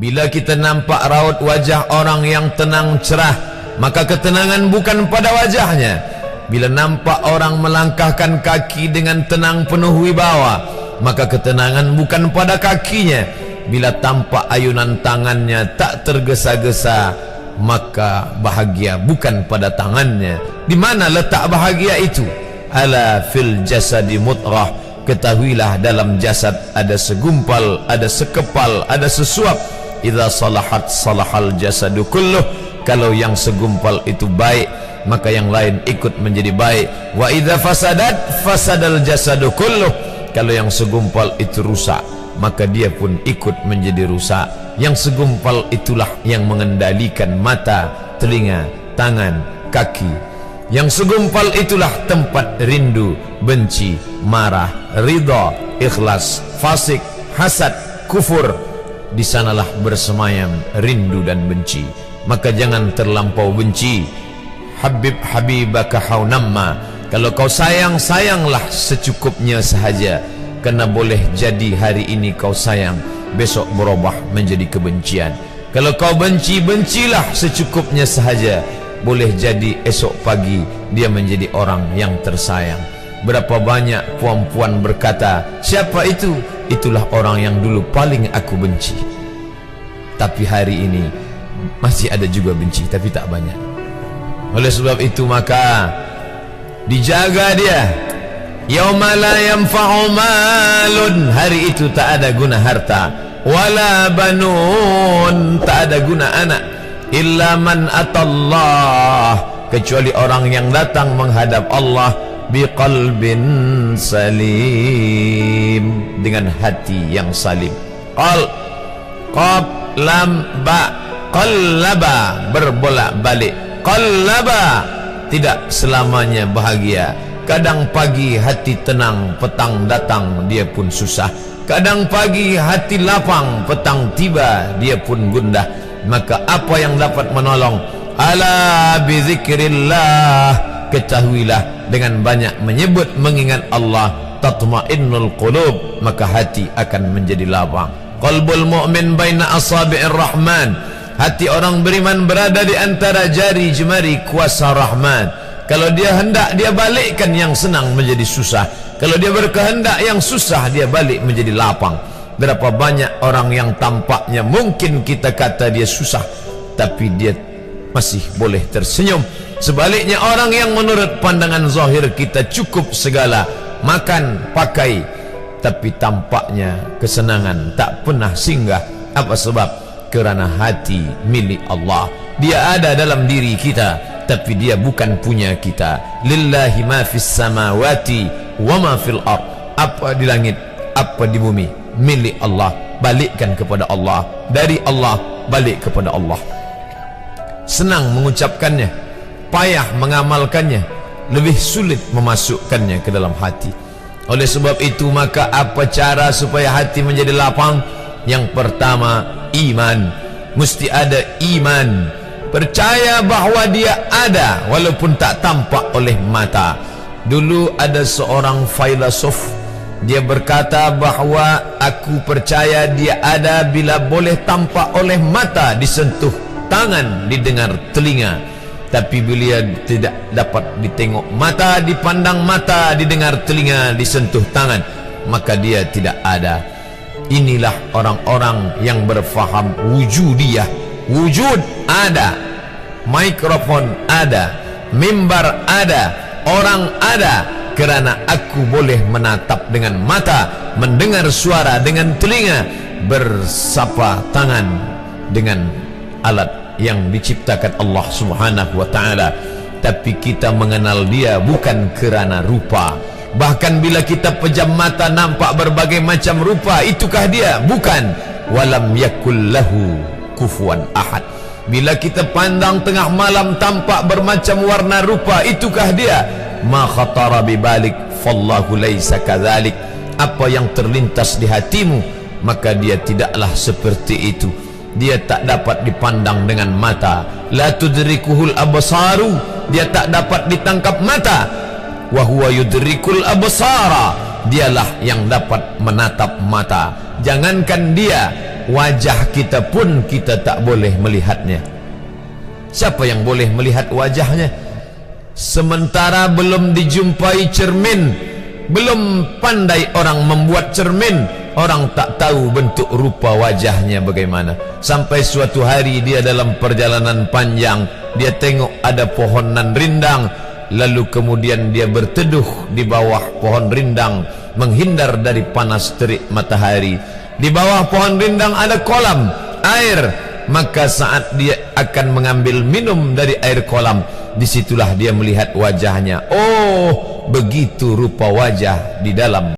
Bila kita nampak raut wajah orang yang tenang cerah, maka ketenangan bukan pada wajahnya. Bila nampak orang melangkahkan kaki dengan tenang penuh wibawa, maka ketenangan bukan pada kakinya. Bila tampak ayunan tangannya tak tergesa-gesa, maka bahagia bukan pada tangannya. Di mana letak bahagia itu? Ala fil jasadi mutrah. Ketahuilah dalam jasad ada segumpal, ada sekepal, ada sesuap. Idza salahat salahal jasadu kulluh. Kalau yang segumpal itu baik, maka yang lain ikut menjadi baik. Wa idza fasadat fasadal jasadu kulluh. Kalau yang segumpal itu rusak, maka dia pun ikut menjadi rusak. Yang segumpal itulah yang mengendalikan mata, telinga, tangan, kaki. Yang segumpal itulah tempat rindu, benci, marah, ridha, ikhlas, fasik, hasad, kufur. Di sanalah bersemayam rindu dan benci. Maka jangan terlampau benci. Habib habibaka haunamma. Kalau kau sayang, sayanglah secukupnya sahaja. Karena boleh jadi hari ini kau sayang, besok berubah menjadi kebencian. Kalau kau benci, bencilah secukupnya sahaja. Boleh jadi esok pagi dia menjadi orang yang tersayang. Berapa banyak puan-puan berkata, siapa itu? Itulah orang yang dulu paling aku benci. Tapi hari ini masih ada juga benci, tapi tak banyak. Oleh sebab itu maka dijaga dia. Yauma la yanfa'u malun. Hari itu tak ada guna harta, wala banun, tak ada guna anak, illa man atallah, kecuali orang yang datang menghadap Allah biqalbin salim, dengan hati yang salim. Qab lam ba, qallaba, berbolak-balik. Qallaba, tidak selamanya bahagia. Kadang pagi hati tenang, petang datang dia pun susah. Kadang pagi hati lapang, petang tiba dia pun gundah. Maka apa yang dapat menolong? Ala bizikrillah, ketahuilah dengan banyak menyebut mengingat Allah, tatma'innul qulub, maka hati akan menjadi lapang. Qalbul mu'min baina asabi'ir rahman, hati orang beriman berada di antara jari jemari kuasa Rahman. Kalau dia hendak, dia balikkan yang senang menjadi susah. Kalau dia berkehendak yang susah, dia balik menjadi lapang. Berapa banyak orang yang tampaknya mungkin kita kata dia susah, tapi dia masih boleh tersenyum. Sebaliknya orang yang menurut pandangan zahir kita cukup segala, makan, pakai, tapi tampaknya kesenangan tak pernah singgah. Apa sebab? Kerana hati milik Allah. Dia ada dalam diri kita, tapi dia bukan punya kita. Lillahi ma fis samawati wa ma fil ard. Apa di langit, apa di bumi, milik Allah. Balikkan kepada Allah. Dari Allah balik kepada Allah. Senang mengucapkannya, payah mengamalkannya, lebih sulit memasukkannya ke dalam hati. Oleh sebab itu maka apa cara supaya hati menjadi lapang? Yang pertama, iman. Mesti ada iman. Percaya bahawa dia ada walaupun tak tampak oleh mata. Dulu ada seorang filosof, dia berkata bahawa aku percaya dia ada bila boleh tampak oleh mata, disentuh tangan, didengar telinga. Tapi bila tidak dapat ditengok mata, dipandang mata, didengar telinga, disentuh tangan, maka dia tidak ada. Inilah orang-orang yang berfaham wujudiyah. Wujud ada, mikrofon ada, mimbar ada, orang ada, kerana aku boleh menatap dengan mata, mendengar suara dengan telinga, bersapa tangan dengan alat yang diciptakan Allah Subhanahu wa ta'ala. Tapi kita mengenal dia bukan kerana rupa. Bahkan bila kita pejam mata nampak berbagai macam rupa, itukah dia? Bukan. Walam yakul lahu kufuwan ahad. Bila kita pandang tengah malam tampak bermacam warna rupa, itukah dia? Ma khatara bibalik fallahu laisa kadzalik. Apa yang terlintas di hatimu, maka dia tidaklah seperti itu. Dia tak dapat dipandang dengan mata. La tudrikuhul absaru, dia tak dapat ditangkap mata. Wa huwa yudrikul absara, dialah yang dapat menatap mata. Jangankan dia, wajah kita pun kita tak boleh melihatnya. Siapa yang boleh melihat wajahnya? Sementara belum dijumpai cermin, belum pandai orang membuat cermin, orang tak tahu bentuk rupa wajahnya bagaimana. Sampai suatu hari dia dalam perjalanan panjang, dia tengok ada pohonan rindang, lalu kemudian dia berteduh di bawah pohon rindang, menghindar dari panas terik matahari. Di bawah pohon rindang ada kolam air, maka saat dia akan mengambil minum dari air kolam, disitulah dia melihat wajahnya. Oh, begitu rupa wajah di dalam